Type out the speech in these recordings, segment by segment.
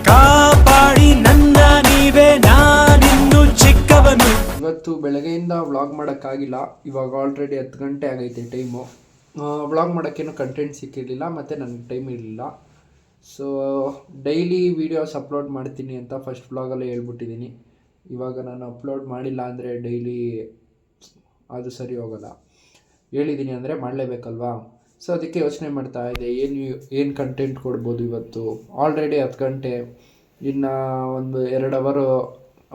ಕಾಪಾಡಿ ನನ್ನ ನೀವೇ ನಾನಿನ್ನು ಚಿಕ್ಕವನು. ಇವತ್ತು ಬೆಳಗ್ಗೆಯಿಂದ ವ್ಲಾಗ್ ಮಾಡೋಕ್ಕಾಗಿಲ್ಲ. ಇವಾಗ ಆಲ್ರೆಡಿ 10 ಗಂಟೆ ಆಗೈತೆ ಟೈಮು. ವ್ಲಾಗ್ ಮಾಡೋಕ್ಕೇನು ಕಂಟೆಂಟ್ ಸಿಕ್ಕಿರಲಿಲ್ಲ ಮತ್ತು ನನಗೆ ಟೈಮ್ ಇರಲಿಲ್ಲ. ಸೊ ಡೈಲಿ ವೀಡಿಯೋಸ್ ಅಪ್ಲೋಡ್ ಮಾಡ್ತೀನಿ ಅಂತ ಫಸ್ಟ್ ವ್ಲಾಗಲ್ಲೇ ಹೇಳ್ಬಿಟ್ಟಿದ್ದೀನಿ. ಇವಾಗ ನಾನು ಅಪ್ಲೋಡ್ ಮಾಡಿಲ್ಲ ಅಂದರೆ ಡೈಲಿ ಅದು ಸರಿ ಹೋಗೋಲ್ಲ. ಹೇಳಿದ್ದೀನಿ ಅಂದರೆ ಮಾಡಲೇಬೇಕಲ್ವಾ. ಸೊ ಅದಕ್ಕೆ ಯೋಚನೆ ಮಾಡ್ತಾ ಇದ್ದೆ ಏನು ಕಂಟೆಂಟ್ ಕೊಡ್ಬೋದು ಇವತ್ತು. ಆಲ್ರೆಡಿ 10 ಗಂಟೆ, ಇನ್ನು ಒಂದು 2 ಅವರ್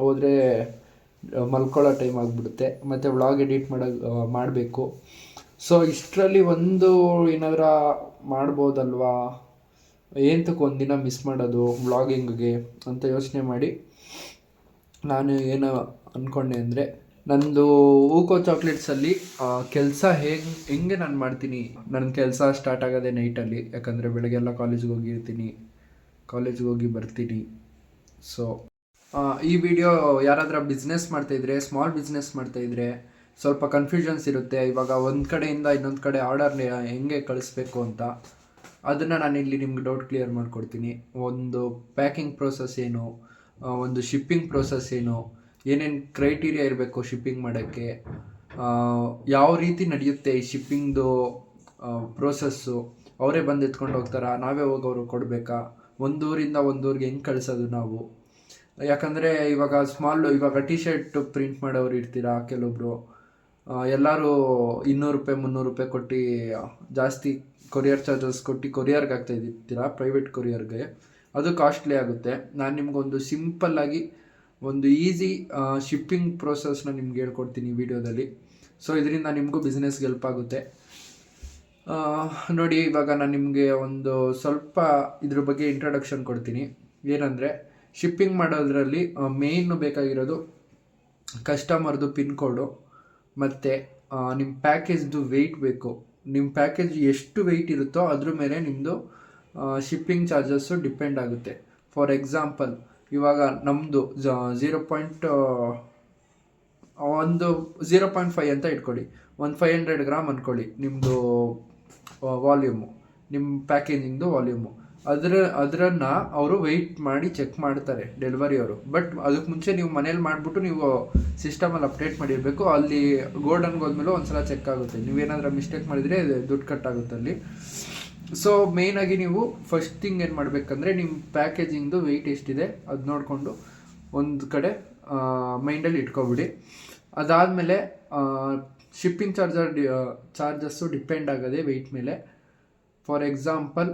ಹೋದರೆ ಮಲ್ಕೊಳ್ಳೋ ಟೈಮ್ ಆಗಿಬಿಡುತ್ತೆ. ಮತ್ತು ವ್ಲಾಗ್ ಎಡಿಟ್ ಮಾಡಬೇಕು. ಸೊ ಇಷ್ಟರಲ್ಲಿ ಒಂದು ಏನಾದರೂ ಮಾಡ್ಬೋದಲ್ವಾ, ಏನಕ್ಕೆ ಒಂದಿನ ಮಿಸ್ ಮಾಡೋದು ವ್ಲಾಗಿಂಗ್ಗೆ ಅಂತ ಯೋಚನೆ ಮಾಡಿ ನಾನು ಏನು ಅಂದ್ಕೊಂಡೆ ಅಂದರೆ, ನಂದು ಊಕೋ ಚಾಕ್ಲೇಟ್ಸಲ್ಲಿ ಕೆಲಸ ಹೆಂಗೆ ನಾನು ಮಾಡ್ತೀನಿ. ನನ್ನ ಕೆಲಸ ಸ್ಟಾರ್ಟ್ ಆಗೋದೇ ನೈಟಲ್ಲಿ, ಯಾಕಂದರೆ ಬೆಳಗ್ಗೆಲ್ಲ ಕಾಲೇಜ್ಗೆ ಹೋಗಿರ್ತೀನಿ, ಕಾಲೇಜ್ಗೆ ಹೋಗಿ ಬರ್ತೀನಿ. ಸೊ ಈ ವಿಡಿಯೋ ಯಾರಾದರೂ ಬಿಸ್ನೆಸ್ ಮಾಡ್ತಾಯಿದ್ರೆ, ಸ್ಮಾಲ್ ಬಿಸ್ನೆಸ್ ಮಾಡ್ತಾಯಿದ್ರೆ ಸ್ವಲ್ಪ ಕನ್ಫ್ಯೂಷನ್ಸ್ ಇರುತ್ತೆ. ಇವಾಗ ಒಂದು ಕಡೆಯಿಂದ ಇನ್ನೊಂದು ಕಡೆ ಆರ್ಡರ್ನ ಹೆಂಗೆ ಕಳಿಸ್ಬೇಕು ಅಂತ, ಅದನ್ನು ನಾನು ಇಲ್ಲಿ ನಿಮ್ಗೆ ಡೌಟ್ ಕ್ಲಿಯರ್ ಮಾಡಿಕೊಡ್ತೀನಿ. ಒಂದು ಪ್ಯಾಕಿಂಗ್ ಪ್ರೋಸೆಸ್ ಏನು, ಒಂದು ಶಿಪ್ಪಿಂಗ್ ಪ್ರೋಸೆಸ್ ಏನು, ಏನೇನು ಕ್ರೈಟೀರಿಯಾ ಇರಬೇಕು ಶಿಪ್ಪಿಂಗ್ ಮಾಡೋಕ್ಕೆ, ಯಾವ ರೀತಿ ನಡೆಯುತ್ತೆ ಈ ಶಿಪ್ಪಿಂಗ್ದು ಪ್ರೋಸೆಸ್ಸು, ಅವರೇ ಬಂದು ಎತ್ಕೊಂಡು ಹೋಗ್ತಾರಾ, ನಾವೇ ಹೋಗಿ ಅವ್ರಿಗೆ ಕೊಡಬೇಕಾ, ಒಂದೂರಿಂದ ಒಂದೂರಿಗೆ ಹೆಂಗೆ ಕಳಿಸೋದು ನಾವು. ಯಾಕಂದರೆ ಇವಾಗ ಟಿ ಶರ್ಟ್ ಪ್ರಿಂಟ್ ಮಾಡೋರು ಇರ್ತೀರಾ ಕೆಲವೊಬ್ಬರು, ಎಲ್ಲರೂ 200 ರೂಪಾಯಿ 300 ರೂಪಾಯಿ ಕೊಟ್ಟು ಜಾಸ್ತಿ ಕೊರಿಯರ್ ಚಾರ್ಜಸ್ ಕೊಟ್ಟು ಕೊರಿಯರ್ಗೆ ಆಗ್ತಾಯಿರ್ತೀರಾ, ಪ್ರೈವೇಟ್ ಕೊರಿಯರ್ಗೆ. ಅದು ಕಾಸ್ಟ್ಲಿ ಆಗುತ್ತೆ. ನಾನು ನಿಮ್ಗೊಂದು ಸಿಂಪಲ್ಲಾಗಿ ಒಂದು ಈಸಿ ಶಿಪ್ಪಿಂಗ್ ಪ್ರೋಸೆಸ್ನ ನಿಮ್ಗೆ ಹೇಳ್ಕೊಡ್ತೀನಿ ವಿಡಿಯೋದಲ್ಲಿ. ಸೊ ಇದರಿಂದ ನಿಮಗೂ ಬಿಸ್ನೆಸ್ಗೆ ಹೆಲ್ಪ್ ಆಗುತ್ತೆ. ನೋಡಿ, ಇವಾಗ ನಾನು ನಿಮಗೆ ಒಂದು ಸ್ವಲ್ಪ ಇದ್ರ ಬಗ್ಗೆ ಇಂಟ್ರಡಕ್ಷನ್ ಕೊಡ್ತೀನಿ. ಏನಂದರೆ, ಶಿಪ್ಪಿಂಗ್ ಮಾಡೋದ್ರಲ್ಲಿ ಮೇಯ್ನು ಬೇಕಾಗಿರೋದು ಕಸ್ಟಮರ್ದು ಪಿನ್ ಕೋಡು ಮತ್ತು ನಿಮ್ಮ ಪ್ಯಾಕೇಜ್ದು ವೆಯ್ಟ್ ಬೇಕು. ನಿಮ್ಮ ಪ್ಯಾಕೇಜ್ ಎಷ್ಟು ವೆಯ್ಟ್ ಇರುತ್ತೋ ಅದ್ರ ಮೇಲೆ ನಿಮ್ಮದು ಶಿಪ್ಪಿಂಗ್ ಚಾರ್ಜಸ್ಸು ಡಿಪೆಂಡ್ ಆಗುತ್ತೆ. ಫಾರ್ ಎಕ್ಸಾಂಪಲ್, ಇವಾಗ ನಮ್ಮದು 0.5 ಅಂತ ಇಟ್ಕೊಳ್ಳಿ. ಒಂದು 500 ಗ್ರಾಮ್ ಅಂದ್ಕೊಳ್ಳಿ ನಿಮ್ಮದು ವಾಲ್ಯೂಮು, ನಿಮ್ಮ ಪ್ಯಾಕೇಜಿಂಗ್ದು ವಾಲ್ಯೂಮು. ಅದನ್ನು ಅವರು ವೆಯ್ಟ್ ಮಾಡಿ ಚೆಕ್ ಮಾಡ್ತಾರೆ ಡೆಲಿವರಿಯವರು. ಬಟ್ ಅದಕ್ಕೆ ಮುಂಚೆ ನೀವು ಮನೇಲಿ ಮಾಡಿಬಿಟ್ಟು ನೀವು ಸಿಸ್ಟಮಲ್ಲಿ ಅಪ್ಡೇಟ್ ಮಾಡಿರಬೇಕು. ಅಲ್ಲಿ ಗೋಲ್ಡನ್ಗೆ ಹೋದ್ಮೇಲೆ ಒಂದು ಸಲ ಚೆಕ್ ಆಗುತ್ತೆ. ನೀವೇನಾದರೂ ಮಿಸ್ಟೇಕ್ ಮಾಡಿದರೆ ದುಡ್ಡು ಕಟ್ಟಾಗುತ್ತೆ ಅಲ್ಲಿ. ಸೊ ಮೇಯ್ನಾಗಿ ನೀವು ಫಸ್ಟ್ ಥಿಂಗ್ ಏನು ಮಾಡಬೇಕಂದ್ರೆ, ನಿಮ್ಮ ಪ್ಯಾಕೇಜಿಂಗ್ದು ವೆಯ್ಟ್ ಎಷ್ಟಿದೆ ಅದು ನೋಡಿಕೊಂಡು ಒಂದು ಕಡೆ ಮೈಂಡಲ್ಲಿ ಇಟ್ಕೊಬಿಡಿ. ಅದಾದಮೇಲೆ ಶಿಪ್ಪಿಂಗ್ ಚಾರ್ಜಸ್ಸು ಡಿಪೆಂಡ್ ಆಗೋದೇ ವೆಯ್ಟ್ ಮೇಲೆ. ಫಾರ್ ಎಕ್ಸಾಂಪಲ್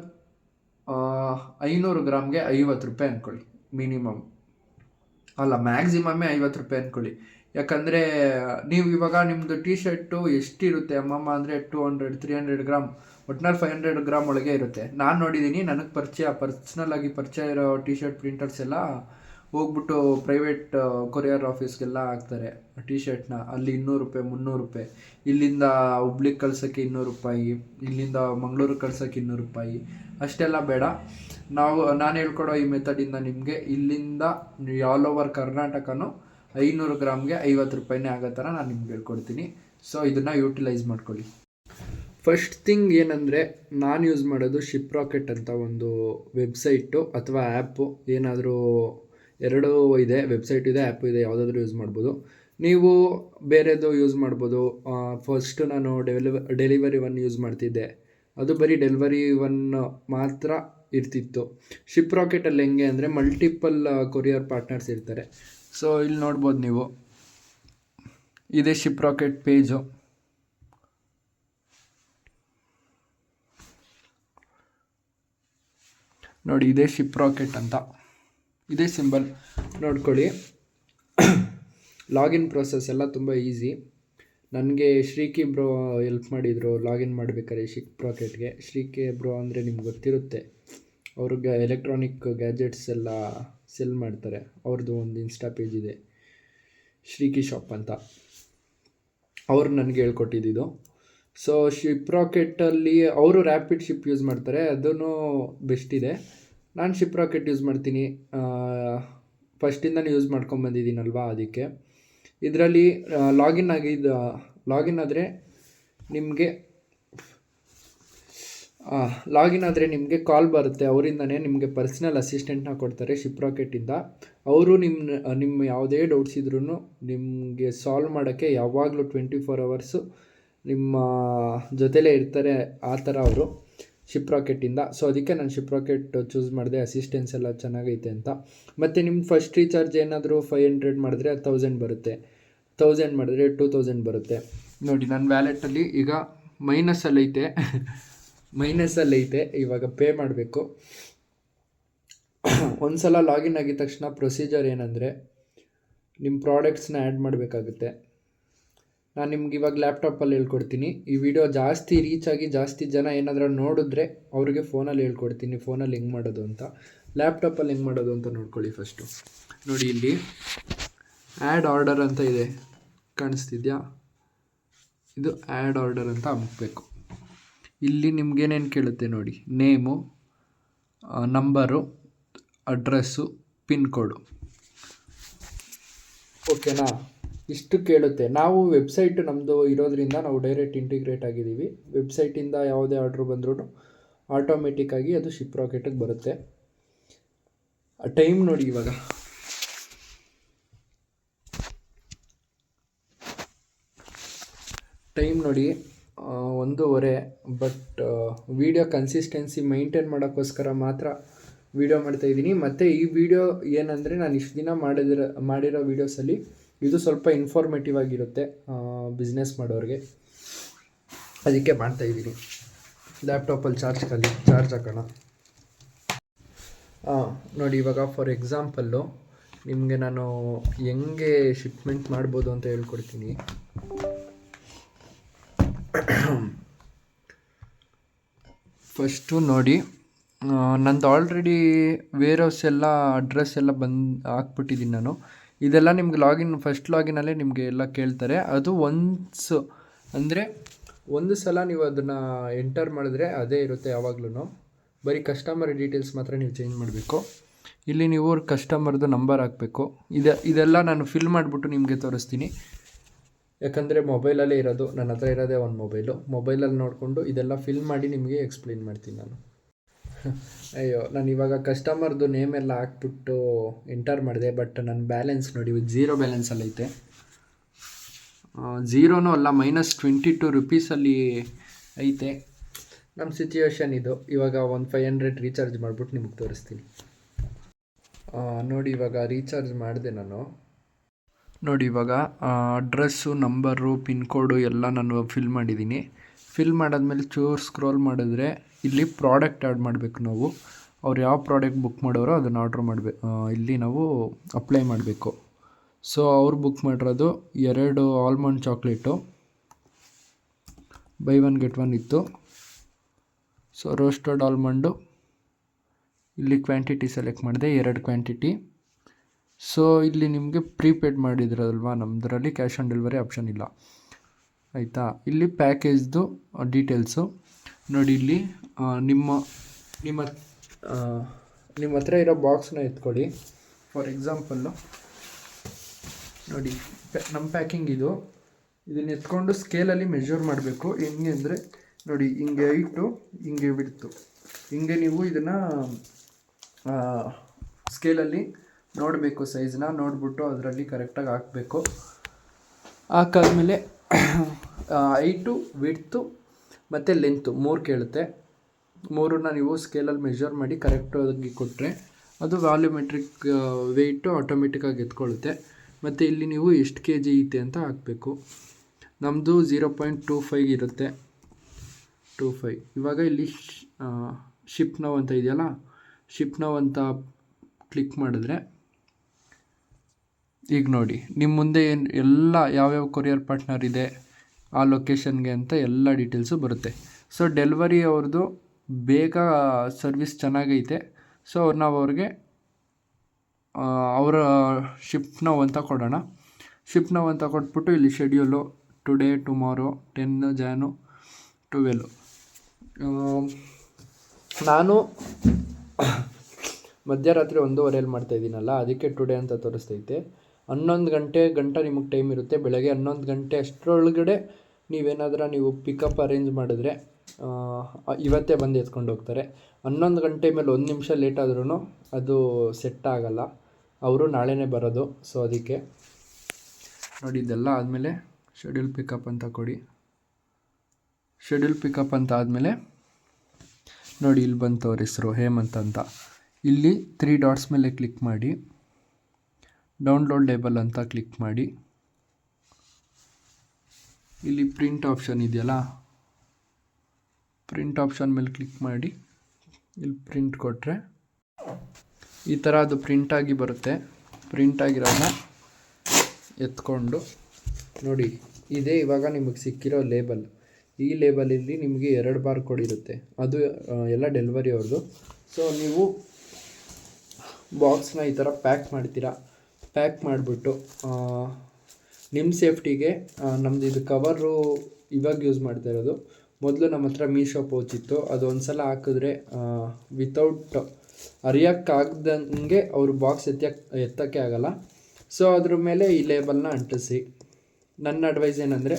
500 ಗ್ರಾಮ್ಗೆ 50 ರೂಪಾಯಿ ಅಂದ್ಕೊಳ್ಳಿ ಮಿನಿಮಮ್, ಅಲ್ಲ ಮ್ಯಾಕ್ಸಿಮಮ್ಮೇ 50 ರೂಪಾಯಿ ಅಂದ್ಕೊಳ್ಳಿ. ಯಾಕಂದರೆ ನೀವು ಇವಾಗ ನಿಮ್ಮದು ಟಿ ಶರ್ಟು ಎಷ್ಟಿರುತ್ತೆ ಅಮ್ಮಮ್ಮ ಅಂದರೆ 200-300 ಗ್ರಾಮ್, ಒಟ್ಟಿನಲ್ಲಿ 500 ಗ್ರಾಮ್ ಒಳಗೆ ಇರುತ್ತೆ. ನಾನು ನೋಡಿದ್ದೀನಿ, ನನಗೆ ಪರ್ಸ್ನಲ್ಲಾಗಿ ಪರಿಚಯ ಇರೋ ಟಿ ಶರ್ಟ್ ಪ್ರಿಂಟರ್ಸ್ ಎಲ್ಲ ಹೋಗ್ಬಿಟ್ಟು ಪ್ರೈವೇಟ್ ಕೊರಿಯರ್ ಆಫೀಸ್ಗೆಲ್ಲ ಹಾಕ್ತಾರೆ ಟಿ ಶರ್ಟ್ನ. ಅಲ್ಲಿ 200 ರೂಪಾಯಿ 300 ರೂಪಾಯಿ, ಇಲ್ಲಿಂದ ಹುಬ್ಳಿಗೆ ಕಳ್ಸೋಕ್ಕೆ 200 ರೂಪಾಯಿ, ಇಲ್ಲಿಂದ ಮಂಗಳೂರಿಗೆ ಕಳ್ಸೋಕ್ಕೆ 200 ರೂಪಾಯಿ. ಅಷ್ಟೆಲ್ಲ ಬೇಡ. ನಾನು ಹೇಳ್ಕೊಡೋ ಈ ಮೆಥಡಿಂದ ನಿಮಗೆ ಇಲ್ಲಿಂದ ಆಲ್ ಓವರ್ ಕರ್ನಾಟಕನೂ 500 ಗ್ರಾಮ್ಗೆ 50 ರೂಪಾಯಿನೇ ಆಗೋ ಥರ ನಾನು ನಿಮ್ಗೆ ಹೇಳ್ಕೊಡ್ತೀನಿ. ಸೊ ಇದನ್ನು ಯೂಟಿಲೈಸ್ ಮಾಡ್ಕೊಳ್ಳಿ. ಫಸ್ಟ್ ಥಿಂಗ್ ಏನಂದರೆ, ನಾನು ಯೂಸ್ ಮಾಡೋದು ಶಿಪ್ ರಾಕೆಟ್ ಅಂತ ಒಂದು ವೆಬ್ಸೈಟು ಅಥವಾ ಆ್ಯಪು. ಏನಾದರೂ ಎರಡೂ ಇದೆ, ವೆಬ್ಸೈಟ್ ಇದೆ, ಆ್ಯಪು ಇದೆ, ಯಾವುದಾದ್ರೂ ಯೂಸ್ ಮಾಡ್ಬೋದು. ನೀವು ಬೇರೆದು ಯೂಸ್ ಮಾಡ್ಬೋದು. ಫಸ್ಟು ನಾನು ಡೆಲಿವರಿ ಒನ್ ಯೂಸ್ ಮಾಡ್ತಿದ್ದೆ. ಅದು ಬರೀ ಡೆಲಿವರಿ ಒನ್ ಮಾತ್ರ ಇರ್ತಿತ್ತು. ಶಿಪ್ ರಾಕೆಟಲ್ಲಿ ಹೆಂಗೆ ಅಂದರೆ, ಮಲ್ಟಿಪಲ್ ಕೊರಿಯರ್ ಪಾರ್ಟ್ನರ್ಸ್ ಇರ್ತಾರೆ. ಸೊ ಇಲ್ಲಿ ನೋಡ್ಬೋದು ನೀವು, ಇದೇ ಶಿಪ್ ರಾಕೆಟ್ ಪೇಜು. ನೋಡಿ, ಇದೇ ಶಿಪ್ ರಾಕೆಟ್ ಅಂತ, ಇದೇ ಸಿಂಬಲ್ ನೋಡ್ಕೊಳ್ಳಿ. ಲಾಗಿನ್ ಪ್ರೋಸೆಸ್ ಎಲ್ಲ ತುಂಬ ಈಸಿ. ನನಗೆ ಶ್ರೀಕಿ ಬ್ರೋ ಹೆಲ್ಪ್ ಮಾಡಿದರು ಲಾಗಿನ್ ಮಾಡಬೇಕಾದ್ರೆ ಶಿಪ್ ರಾಕೆಟ್ಗೆ. ಶ್ರೀಕಿ ಬ್ರೋ ಅಂದರೆ ನಿಮ್ಗೆ ಗೊತ್ತಿರುತ್ತೆ, ಅವ್ರಿಗೆ ಎಲೆಕ್ಟ್ರಾನಿಕ್ ಗ್ಯಾಜೆಟ್ಸ್ ಎಲ್ಲ ಸೆಲ್ ಮಾಡ್ತಾರೆ. ಅವ್ರದ್ದು ಒಂದು ಇನ್ಸ್ಟಾ ಪೇಜ್ ಇದೆ, ಶ್ರೀಕಿ ಶಾಪ್ ಅಂತ. ಅವರು ನನಗೆ ಹೇಳ್ಕೊಟ್ಟಿದ್ದು. ಸೊ ಶಿಪ್ ರಾಕೆಟಲ್ಲಿ ಅವರು ರ್ಯಾಪಿಡ್ ಶಿಪ್ ಯೂಸ್ ಮಾಡ್ತಾರೆ, ಅದೂ ಬೆಸ್ಟ್ ಇದೆ. ನಾನು ಶಿಪ್ ರಾಕೆಟ್ ಯೂಸ್ ಮಾಡ್ತೀನಿ, ಫಸ್ಟಿಂದನೇ ಯೂಸ್ ಮಾಡ್ಕೊಂಬಂದಿದ್ದೀನಲ್ವಾ, ಅದಕ್ಕೆ. ಇದರಲ್ಲಿ ಲಾಗಿನ್ ಆದರೆ ನಿಮಗೆ ಲಾಗಿನ್ ಆದರೆ ನಿಮಗೆ ಕಾಲ್ ಬರುತ್ತೆ, ಅವರಿಂದನೇ ನಿಮಗೆ ಪರ್ಸ್ನಲ್ ಅಸಿಸ್ಟೆಂಟ್ನ ಕೊಡ್ತಾರೆ ಶಿಪ್ ರಾಕೆಟಿಂದ. ಅವರು ನಿಮ್ಮ ಯಾವುದೇ ಡೌಟ್ಸ್ ಇದ್ರೂ ನಿಮಗೆ ಸಾಲ್ವ್ ಮಾಡೋಕ್ಕೆ ಯಾವಾಗಲೂ 24 ಅವರ್ಸು ನಿಮ್ಮ ಜೊತೆಲೇ ಇರ್ತಾರೆ, ಆ ಥರ ಅವರು ಶಿಪ್ ರಾಕೆಟಿಂದ. ಸೊ ಅದಕ್ಕೆ ನಾನು ಶಿಪ್ ರಾಕೆಟ್ ಚೂಸ್ ಮಾಡಿದೆ, ಅಸಿಸ್ಟೆನ್ಸ್ ಎಲ್ಲ ಚೆನ್ನಾಗೈತೆ ಅಂತ. ಮತ್ತು ನಿಮ್ಮ ಫಸ್ಟ್ ರೀಚಾರ್ಜ್ ಏನಾದರೂ 500 ಮಾಡಿದ್ರೆ 1000 ಬರುತ್ತೆ, 1000 ಮಾಡಿದ್ರೆ 2000 ಬರುತ್ತೆ. ನೋಡಿ ನನ್ನ ವ್ಯಾಲೆಟಲ್ಲಿ ಈಗ ಮೈನಸಲ್ಲೈತೆ ಇವಾಗ ಪೇ ಮಾಡಬೇಕು. ಒಂದು ಸಲ ಲಾಗಿನ್ ಆಗಿದ ತಕ್ಷಣ ಪ್ರೊಸೀಜರ್ ಏನಂದರೆ ನಿಮ್ಮ ಪ್ರಾಡಕ್ಟ್ಸ್ನ ಆ್ಯಡ್ ಮಾಡಬೇಕಾಗುತ್ತೆ. ನಾನು ನಿಮ್ಗೆ ಇವಾಗ ಲ್ಯಾಪ್ಟಾಪಲ್ಲಿ ಹೇಳ್ಕೊಡ್ತೀನಿ. ಈ ವಿಡಿಯೋ ಜಾಸ್ತಿ ರೀಚ್ ಆಗಿ ಜಾಸ್ತಿ ಜನ ಏನಾದರೂ ನೋಡಿದ್ರೆ ಅವ್ರಿಗೆ ಫೋನಲ್ಲಿ ಹೇಳ್ಕೊಡ್ತೀನಿ, ಫೋನಲ್ಲಿ ಹೆಂಗೆ ಮಾಡೋದು ಅಂತ. ಲ್ಯಾಪ್ಟಾಪಲ್ಲಿ ಹೆಂಗೆ ಮಾಡೋದು ಅಂತ ನೋಡ್ಕೊಳ್ಳಿ ಫಸ್ಟು. ನೋಡಿ ಇಲ್ಲಿ ಆ್ಯಡ್ ಆರ್ಡರ್ ಅಂತ ಇದೆ, ಕಾಣಿಸ್ತಿದ್ಯಾ? ಇದು ಆ್ಯಡ್ ಆರ್ಡರ್ ಅಂತ ಅಮ್ಕಬೇಕು. ಇಲ್ಲಿ ನಿಮ್ಗೇನೇನು ಕೇಳುತ್ತೆ ನೋಡಿ, ನೇಮು, ನಂಬರು, ಅಡ್ರೆಸ್ಸು, ಪಿನ್ ಕೋಡು. ಓಕೆನಾ? ಇಷ್ಟು ಕೇಳುತ್ತೆ. ನಾವು ವೆಬ್ಸೈಟ್ ನಮ್ಮದು ಇರೋದ್ರಿಂದ ನಾವು ಡೈರೆಕ್ಟ್ ಇಂಟಿಗ್ರೇಟ್ ಆಗಿದ್ದೀವಿ. ವೆಬ್ಸೈಟಿಂದ ಯಾವುದೇ ಆರ್ಡ್ರ್ ಬಂದ್ರೂ ಆಟೋಮೆಟಿಕ್ಕಾಗಿ ಅದು ಶಿಪ್ ರಾಕೆಟಿಗೆ ಬರುತ್ತೆ. ಟೈಮ್ ನೋಡಿ, ಇವಾಗ ಟೈಮ್ ನೋಡಿ 1:30. ಬಟ್ ವಿಡಿಯೋ ಕನ್ಸಿಸ್ಟೆನ್ಸಿ ಮೈಂಟೈನ್ ಮಾಡೋಕ್ಕೋಸ್ಕರ ಮಾತ್ರ ವಿಡಿಯೋ ಮಾಡ್ತಾಯಿದ್ದೀನಿ. ಮತ್ತು ಈ ವಿಡಿಯೋ ಏನಂದರೆ ನಾನು ಇಷ್ಟು ದಿನ ಮಾಡಿರೋ ವೀಡಿಯೋಸಲ್ಲಿ ಇದು ಸ್ವಲ್ಪ ಇನ್ಫಾರ್ಮೇಟಿವ್ ಆಗಿರುತ್ತೆ ಬಿಸ್ನೆಸ್ ಮಾಡೋರಿಗೆ, ಅದಕ್ಕೆ ಮಾಡ್ತಾಯಿದ್ದೀನಿ. ಲ್ಯಾಪ್ಟಾಪಲ್ಲಿ ಚಾರ್ಜ್ ಹಾಕೋಣ. ನೋಡಿ ಇವಾಗ ಫಾರ್ ಎಕ್ಸಾಂಪಲ್ಲು ನಿಮಗೆ ನಾನು ಹೆಂಗೆ ಶಿಪ್ಮೆಂಟ್ ಮಾಡ್ಬೋದು ಅಂತ ಹೇಳ್ಕೊಡ್ತೀನಿ. ಫಸ್ಟು ನೋಡಿ, ನಂದು ಆಲ್ರೆಡಿ ವೇರ್ ಹೌಸ್ ಎಲ್ಲ ಅಡ್ರೆಸ್ ಎಲ್ಲ ಹಾಕ್ಬಿಟ್ಟಿದ್ದೀನಿ ನಾನು. ಇದೆಲ್ಲ ನಿಮ್ಗೆ ಫಸ್ಟ್ ಲಾಗಿನಲ್ಲೇ ನಿಮಗೆ ಎಲ್ಲ ಕೇಳ್ತಾರೆ. ಅದು ಒಂದು ಸಲ ನೀವು ಅದನ್ನು ಎಂಟರ್ ಮಾಡಿದ್ರೆ ಅದೇ ಇರುತ್ತೆ ಯಾವಾಗ್ಲೂ. ಬರೀ ಕಸ್ಟಮರ್ ಡೀಟೇಲ್ಸ್ ಮಾತ್ರ ನೀವು ಚೇಂಜ್ ಮಾಡಬೇಕು. ಇಲ್ಲಿ ನೀವು ಕಸ್ಟಮರ್ದು ನಂಬರ್ ಹಾಕಬೇಕು. ಇದೆಲ್ಲ ನಾನು ಫಿಲ್ ಮಾಡಿಬಿಟ್ಟು ನಿಮಗೆ ತೋರಿಸ್ತೀನಿ, ಯಾಕಂದರೆ ಮೊಬೈಲಲ್ಲೇ ಇರೋದು, ನನ್ನ ಹತ್ರ ಇರೋದೇ ಒಂದು ಮೊಬೈಲಲ್ಲಿ ನೋಡಿಕೊಂಡು ಇದೆಲ್ಲ ಫಿಲ್ ಮಾಡಿ ನಿಮಗೆ ಎಕ್ಸ್ಪ್ಲೇನ್ ಮಾಡ್ತೀನಿ ನಾನು. ನಾನು ಇವಾಗ ಕಸ್ಟಮರ್ದು ನೇಮ್ ಎಲ್ಲ ಹಾಕ್ಬಿಟ್ಟು ಎಂಟರ್ ಮಾಡಿದೆ. ಬಟ್ ನನ್ನ ಬ್ಯಾಲೆನ್ಸ್ ನೋಡಿ 0 ಬ್ಯಾಲೆನ್ಸಲ್ಲೈತೆ. 0ನೂ ಅಲ್ಲ, -22 ರುಪೀಸಲ್ಲಿ ಐತೆ. ನಮ್ಮ ಸಿಚುವೇಶನ್ ಇದು. ಇವಾಗ ಒಂದು 500 ರೀಚಾರ್ಜ್ ಮಾಡಿಬಿಟ್ಟು ನಿಮಗೆ ತೋರಿಸ್ತೀನಿ. ನೋಡಿ ಇವಾಗ ರೀಚಾರ್ಜ್ ಮಾಡಿದೆ ನಾನು. ನೋಡಿ ಇವಾಗ ಅಡ್ರೆಸ್ಸು, ನಂಬರು, ಪಿನ್ ಕೋಡು ಎಲ್ಲ ನಾನು ಫಿಲ್ ಮಾಡಿದ್ದೀನಿ. ಫಿಲ್ ಮಾಡಾದ್ಮೇಲೆ ಚೂರು ಸ್ಕ್ರೋಲ್ ಮಾಡಿದ್ರೆ ಇಲ್ಲಿ ಪ್ರಾಡಕ್ಟ್ ಆ್ಯಡ್ ಮಾಡಬೇಕು ನಾವು. ಅವ್ರು ಯಾವ ಪ್ರಾಡಕ್ಟ್ ಬುಕ್ ಮಾಡೋರೋ ಅದನ್ನು ಆರ್ಡ್ರ್ ಮಾಡಬೇಕು. ಇಲ್ಲಿ ನಾವು ಅಪ್ಲೈ ಮಾಡಬೇಕು. ಸೊ ಅವ್ರು ಬುಕ್ ಮಾಡಿರೋದು 2 ಆಲ್ಮಂಡ್ ಚಾಕ್ಲೇಟು, ಬೈ 1 get 1 ಇತ್ತು. ಸೊ ರೋಸ್ಟೆಡ್ ಆಲ್ಮಂಡು ಇಲ್ಲಿ ಕ್ವಾಂಟಿಟಿ ಸೆಲೆಕ್ಟ್ ಮಾಡಿದೆ, 2 ಕ್ವಾಂಟಿಟಿ. ಸೊ ಇಲ್ಲಿ ನಿಮಗೆ ಪ್ರೀಪೇಡ್ ಮಾಡಿದ್ರಲ್ವಾ, ನಮ್ಮದರಲ್ಲಿ ಕ್ಯಾಶ್ ಆನ್ ಡೆಲಿವರಿ ಆಪ್ಷನ್ ಇಲ್ಲ, ಆಯಿತಾ? ಇಲ್ಲಿ ಪ್ಯಾಕೇಜ್ದು ಡೀಟೇಲ್ಸು ನೋಡಿ. ಇಲ್ಲಿ ನಿಮ್ಮ ಹತ್ರ ಇರೋ ಬಾಕ್ಸ್ನ ಎತ್ಕೊಳ್ಳಿ. ಫಾರ್ ಎಕ್ಸಾಂಪಲ್ಲು ನೋಡಿ, ನಮ್ಮ ಪ್ಯಾಕಿಂಗ್ ಇದನ್ನು ಎತ್ಕೊಂಡು ಸ್ಕೇಲಲ್ಲಿ ಮೆಜರ್ ಮಾಡಬೇಕು. ಹೆಂಗೆ ಅಂದರೆ ನೋಡಿ, ಹಿಂಗೆ ಹೈಟು, ಹಿಂಗೆ ಬಿಡ್ತು, ಹಿಂಗೆ ನೀವು ಇದನ್ನು ಸ್ಕೇಲಲ್ಲಿ ನೋಡಬೇಕು, ಸೈಜ್ನ ನೋಡಿಬಿಟ್ಟು ಅದರಲ್ಲಿ ಕರೆಕ್ಟಾಗಿ ಹಾಕಬೇಕು. ಹಾಕಾದ್ಮೇಲೆ ಹೈಟು, ವಿಡ್ತು ಮತ್ತು ಲೆಂತು 3 ಕೇಳುತ್ತೆ. 3ನ್ನ ನೀವು ಸ್ಕೇಲಲ್ಲಿ ಮೆಜರ್ ಮಾಡಿ ಕರೆಕ್ಟಾಗಿ ಕೊಟ್ಟರೆ ಅದು ವಾಲ್ಯೂಮೆಟ್ರಿಕ್ ವೆಯ್ಟು ಆಟೋಮೆಟಿಕ್ಕಾಗಿ ಎತ್ಕೊಳ್ಳುತ್ತೆ. ಮತ್ತು ಇಲ್ಲಿ ನೀವು ಎಷ್ಟು kg ಐತೆ ಅಂತ ಹಾಕಬೇಕು. ನಮ್ಮದು 0.25 ಇರುತ್ತೆ, 25. ಇವಾಗ ಇಲ್ಲಿ ಶಿಪ್ ನೌ ಅಂತ ಇದೆಯಲ್ಲ, ಶಿಪ್ ನೌ ಅಂತ ಕ್ಲಿಕ್ ಮಾಡಿದ್ರೆ ಈಗ ನೋಡಿ ನಿಮ್ಮ ಮುಂದೆ ಎಲ್ಲ ಯಾವ್ಯಾವ ಕೊರಿಯರ್ ಪಾರ್ಟ್ನರ್ ಇದೆ, ಆ ಲೊಕೇಶನ್ಗೆ ಅಂತ ಎಲ್ಲ ಡೀಟೇಲ್ಸು ಬರುತ್ತೆ. ಸೊ ಡೆಲಿವರಿ ಅವ್ರದ್ದು ಬೇಗ ಸರ್ವಿಸ್ ಚೆನ್ನಾಗೈತೆ. ಸೊ ನಾವು ಅವ್ರಿಗೆ ಅವರ ಶಿಪ್ ನೌ ಅಂತ ಕೊಡೋಣ. ಶಿಪ್ ನೌ ಅಂತ ಕೊಟ್ಬಿಟ್ಟು ಇಲ್ಲಿ ಶೆಡ್ಯೂಲು ಟುಡೇ, ಟುಮಾರೋ, 10 Jan 12. ನಾನು ಮಧ್ಯರಾತ್ರಿ 1:30 ಮಾಡ್ತಾಯಿದ್ದೀನಲ್ಲ, ಅದಕ್ಕೆ ಟುಡೇ ಅಂತ ತೋರಿಸ್ತೈತೆ. 11 ಗಂಟೆ ನಿಮಗೆ ಟೈಮ್ ಇರುತ್ತೆ. ಬೆಳಗ್ಗೆ 11 ಗಂಟೆ ಅಷ್ಟರೊಳಗಡೆ ನೀವು ಪಿಕಪ್ ಅರೇಂಜ್ ಮಾಡಿದ್ರೆ ಇವತ್ತೇ ಬಂದು ಎತ್ಕೊಂಡು ಹೋಗ್ತಾರೆ. 11 ಗಂಟೆ ಮೇಲೆ 1 ನಿಮಿಷ ಲೇಟ್ ಆದ್ರೂ ಅದು ಸೆಟ್ ಆಗಲ್ಲ, ಅವರು ನಾಳೆನೇ ಬರೋದು. ಸೊ ಅದಕ್ಕೆ ನೋಡಿ, ಇದೆಲ್ಲ ಆದಮೇಲೆ ಶೆಡ್ಯೂಲ್ ಪಿಕಪ್ ಅಂತ ಕೊಡಿ. ಶೆಡ್ಯೂಲ್ ಪಿಕಪ್ ಅಂತ ಆದಮೇಲೆ ನೋಡಿ, ಇಲ್ಲಿ ಬಂತು ಅವ್ರ ಹೆಸರು ಹೇಮಂತ್ ಅಂತ. ಇಲ್ಲಿ 3 ಡಾಟ್ಸ್ ಮೇಲೆ ಕ್ಲಿಕ್ ಮಾಡಿ, ಡೌನ್ಲೋಡ್ ಲೇಬಲ್ ಅಂತ ಕ್ಲಿಕ್ ಮಾಡಿ, ಇಲ್ಲಿ ಪ್ರಿಂಟ್ ಆಪ್ಷನ್ ಇದೆಯಲ್ಲ, ಪ್ರಿಂಟ್ ಆಪ್ಷನ್ ಮೇಲೆ ಕ್ಲಿಕ್ ಮಾಡಿ ಇಲ್ಲಿ ಪ್ರಿಂಟ್ ಕೊಟ್ಟರೆ ಈ ಥರ ಅದು ಪ್ರಿಂಟಾಗಿ ಬರುತ್ತೆ. ಪ್ರಿಂಟಾಗಿರೋದನ್ನ ಎತ್ಕೊಂಡು ನೋಡಿ, ಇದೇ ಇವಾಗ ನಿಮಗೆ ಸಿಕ್ಕಿರೋ ಲೇಬಲ್. ಈ ಲೇಬಲಲ್ಲಿ ನಿಮಗೆ 2 ಬಾರ್ ಕೋಡ್ ಇರುತ್ತೆ, ಅದು ಎಲ್ಲ ಡೆಲಿವರಿ ಅವ್ರದ್ದು. ಸೊ ನೀವು ಬಾಕ್ಸ್ನ ಈ ಥರ ಪ್ಯಾಕ್ ಮಾಡ್ತೀರಾ. ಪ್ಯಾಕ್ ಮಾಡಿಬಿಟ್ಟು ನಿಮ್ಮ ಸೇಫ್ಟಿಗೆ ನಮ್ಮದು ಇದು ಕವರು ಇವಾಗ ಯೂಸ್ ಮಾಡ್ತಾ ಇರೋದು. ಮೊದಲು ನಮ್ಮ ಹತ್ರ ಮೀಶೋ ಪೌಚ್ ಇತ್ತು, ಅದು ಒಂದು ಸಲ ಹಾಕಿದ್ರೆ ವಿತೌಟ್ ಅರಿಯೋಕ್ಕಾಗ್ದಂಗೆ ಅವರು ಬಾಕ್ಸ್ ಎತ್ತಕ್ಕೆ ಆಗಲ್ಲ. ಸೊ ಅದ್ರ ಮೇಲೆ ಈ ಲೇಬಲ್ನ ಅಂಟಿಸಿ. ನನ್ನ ಅಡ್ವೈಸ್ ಏನಂದರೆ,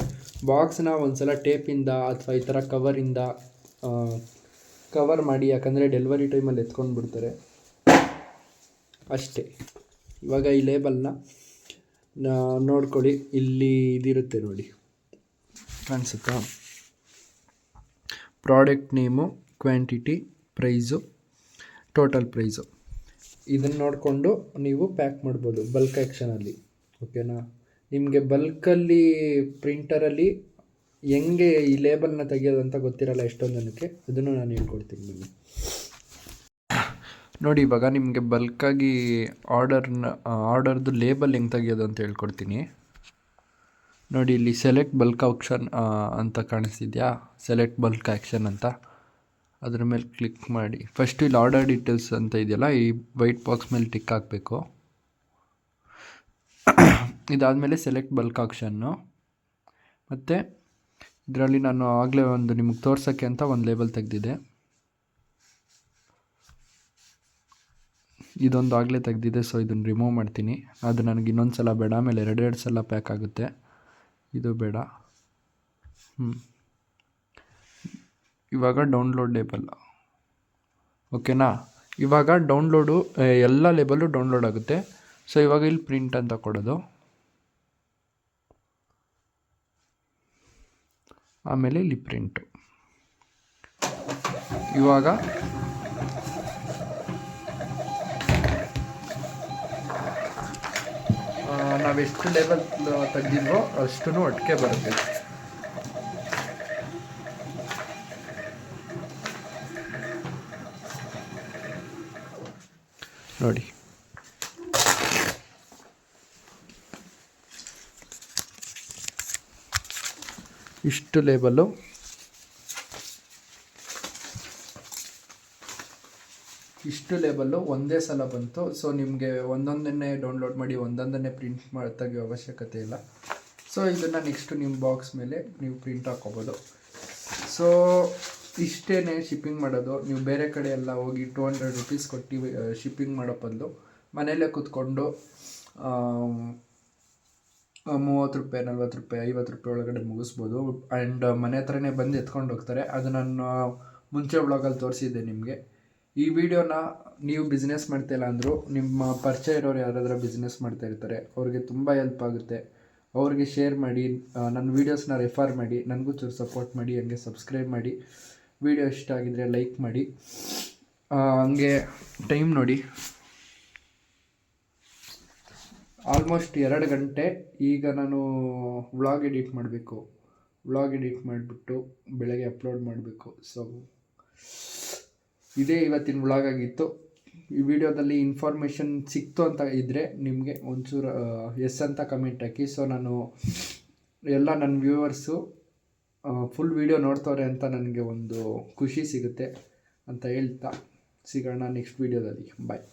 ಬಾಕ್ಸ್ನ ಒಂದು ಸಲ ಟೇಪಿಂದ ಅಥವಾ ಈ ಥರ ಕವರಿಂದ ಕವರ್ ಮಾಡಿ, ಯಾಕಂದರೆ ಡೆಲಿವರಿ ಟೈಮಲ್ಲಿ ಎತ್ಕೊಂಡು ಬಿಡ್ತಾರೆ ಅಷ್ಟೇ. ಇವಾಗ ಈ ಲೇಬಲ್ನ ನೋಡ್ಕೊಳ್ಳಿ, ಇಲ್ಲಿ ಇದಿರುತ್ತೆ ನೋಡಿ, ಕಾಣಿಸುತ್ತಾ? Product name, quantity, price, total price, ಇದನ್ನು ನೋಡಿಕೊಂಡು ನೀವು ಪ್ಯಾಕ್ ಮಾಡ್ಬೋದು ಬಲ್ಕ್ ಆ್ಯಕ್ಷನಲ್ಲಿ. ಓಕೆನಾ? ನಿಮಗೆ ಬಲ್ಕಲ್ಲಿ ಪ್ರಿಂಟರಲ್ಲಿ ಹೆಂಗೆ ಈ ಲೇಬಲ್ನ ತೆಗಿಯೋದಂತ ಗೊತ್ತಿರಲ್ಲ ಎಷ್ಟೊಂದು ಜನಕ್ಕೆ, ಅದನ್ನು ನಾನು ಹೇಳ್ಕೊಡ್ತೀನಿ ಬನ್ನಿ. ನೋಡಿ, ಇವಾಗ ನಿಮಗೆ ಬಲ್ಕಾಗಿ ಆರ್ಡರ್ದು ಲೇಬಲ್ ಹೆಂಗೆ ತೆಗಿಯೋದು ಅಂತ ಹೇಳ್ಕೊಡ್ತೀನಿ. ನೋಡಿ, ಇಲ್ಲಿ ಸೆಲೆಕ್ಟ್ ಬಲ್ಕ್ ಆಪ್ಷನ್ ಅಂತ ಕಾಣಿಸ್ತಿದ್ಯಾ? ಸೆಲೆಕ್ಟ್ ಬಲ್ಕ್ ಆ್ಯಕ್ಷನ್ ಅಂತ, ಅದ್ರ ಮೇಲೆ ಕ್ಲಿಕ್ ಮಾಡಿ. ಫಸ್ಟು ಇಲ್ಲಿ ಆರ್ಡರ್ ಡೀಟೇಲ್ಸ್ ಅಂತ ಇದೆಯಲ್ಲ, ಈ ವೈಟ್ ಬಾಕ್ಸ್ ಮೇಲೆ ಟಿಕ್ ಹಾಕಬೇಕು. ಇದಾದಮೇಲೆ ಸೆಲೆಕ್ಟ್ ಬಲ್ಕ್ ಆಪ್ಷನ್ನು. ಮತ್ತು ಇದರಲ್ಲಿ ನಾನು ಆಗಲೇ ಒಂದು ನಿಮಗೆ ತೋರ್ಸೋಕ್ಕೆ ಅಂತ ಒಂದು ಲೇಬಲ್ ತೆಗೆದಿದೆ. ಇದೊಂದು ಆಗಲೇ ತೆಗೆದಿದೆ, ಸೊ ಇದನ್ನು ರಿಮೂವ್ ಮಾಡ್ತೀನಿ. ಅದು ನನಗೆ ಇನ್ನೊಂದು ಸಲ ಬೇಡ, ಆಮೇಲೆ 2 ಸಲ ಪ್ಯಾಕ್ ಆಗುತ್ತೆ, ಇದು ಬೇಡ. ಇವಾಗ ಡೌನ್ಲೋಡ್ ಲೇಬಲ್. ಓಕೆನಾ? ಇವಾಗ ಡೌನ್ಲೋಡು ಎಲ್ಲ ಲೇಬಲ್ಲು ಡೌನ್ಲೋಡ್ ಆಗುತ್ತೆ. ಸೊ ಇವಾಗ ಇಲ್ಲಿ ಪ್ರಿಂಟ್ ಅಂತ ಕೊಡೋದು, ಆಮೇಲೆ ಇಲ್ಲಿ ಪ್ರಿಂಟು. ಇವಾಗ ನಾವೆಷ್ಟು ಲೇಬಲ್ ತೆಗೆದಿದ್ವೋ ಅಷ್ಟು ಒಟ್ಟಿಗೆ ಬರುತ್ತೆ. ನೋಡಿ, ಇಷ್ಟು ಲೇಬಲ್ಲು ಒಂದೇ ಸಲ ಬಂತು. ಸೊ ನಿಮಗೆ ಒಂದೊಂದನ್ನೇ ಡೌನ್ಲೋಡ್ ಮಾಡಿ ಒಂದೊಂದನ್ನೇ ಪ್ರಿಂಟ್ ತೆಗಿಯೋ ಅವಶ್ಯಕತೆ ಇಲ್ಲ. ಸೊ ಇದನ್ನು ನೆಕ್ಸ್ಟು ನಿಮ್ಮ ಬಾಕ್ಸ್ ಮೇಲೆ ನೀವು ಪ್ರಿಂಟ್ ಹಾಕ್ಕೋಬೋದು. ಸೊ ಇಷ್ಟೇ ಶಿಪ್ಪಿಂಗ್ ಮಾಡೋದು. ನೀವು ಬೇರೆ ಕಡೆ ಎಲ್ಲ ಹೋಗಿ 200 ರೂಪೀಸ್ ಕೊಟ್ಟು ಶಿಪ್ಪಿಂಗ್ ಮಾಡೋ ಬದಲು ಮನೆಯಲ್ಲೇ ಕೂತ್ಕೊಂಡು 30 ರೂಪಾಯಿ, 40 ರೂಪಾಯಿ, 50 ರೂಪಾಯಿ ಒಳಗಡೆ ಮುಗಿಸ್ಬೋದು. ಆ್ಯಂಡ್ ಮನೆ ಹತ್ರನೇ ಬಂದು ಎತ್ಕೊಂಡು ಹೋಗ್ತಾರೆ. ಅದು ನಾನು ಮುಂಚೆ ವ್ಲಾಗಲ್ಲಿ ತೋರಿಸಿದ್ದೆ ನಿಮಗೆ. ಈ ವಿಡಿಯೋನ ನೀವು ಬಿಸ್ನೆಸ್ ಮಾಡ್ತಾಯಿಲ್ಲ ಅಂದರೂ ನಿಮ್ಮ ಪರಿಚಯ ಇರೋರು ಯಾರಾದರೂ ಬಿಸ್ನೆಸ್ ಮಾಡ್ತಾ ಇರ್ತಾರೆ, ಅವ್ರಿಗೆ ತುಂಬ ಹೆಲ್ಪ್ ಆಗುತ್ತೆ. ಅವ್ರಿಗೆ ಶೇರ್ ಮಾಡಿ, ನನ್ನ ವೀಡಿಯೋಸ್ನ ರೆಫರ್ ಮಾಡಿ, ನನಗೂ ಚೂರು ಸಪೋರ್ಟ್ ಮಾಡಿ. ಹಂಗೆ ಸಬ್ಸ್ಕ್ರೈಬ್ ಮಾಡಿ, ವಿಡಿಯೋ ಇಷ್ಟ ಆಗಿದರೆ ಲೈಕ್ ಮಾಡಿ. ಹಂಗೆ ಟೈಮ್ ನೋಡಿ, ಆಲ್ಮೋಸ್ಟ್ 2 ಗಂಟೆ. ಈಗ ನಾನು ವ್ಲಾಗ್ ಎಡಿಟ್ ಮಾಡಬೇಕು. ವ್ಲಾಗ್ ಎಡಿಟ್ ಮಾಡಿಬಿಟ್ಟು ಬೆಳಗ್ಗೆ ಅಪ್ಲೋಡ್ ಮಾಡಬೇಕು. ಸೊ ಇದೇ ಇವತ್ತಿನ ವ್ಲಾಗ್ ಆಗಿತ್ತು. ಈ ವಿಡಿಯೋದಲ್ಲಿ ಇನ್ಫಾರ್ಮೇಷನ್ ಸಿಕ್ತು ಅಂತ ಇದ್ದರೆ ನಿಮಗೆ ಒಂಚೂರು ಎಸ್ ಅಂತ ಕಮೆಂಟ್ ಹಾಕಿ. ಸೊ ನಾನು ಎಲ್ಲ ನನ್ನ ವ್ಯೂವರ್ಸು ಫುಲ್ ವಿಡಿಯೋ ನೋಡ್ತವ್ರೆ ಅಂತ ನನಗೆ ಒಂದು ಖುಷಿ ಸಿಗುತ್ತೆ ಅಂತ ಹೇಳ್ತಾ ಸಿಗೋಣ ನೆಕ್ಸ್ಟ್ ವಿಡಿಯೋದಲ್ಲಿ. ಬಾಯ್.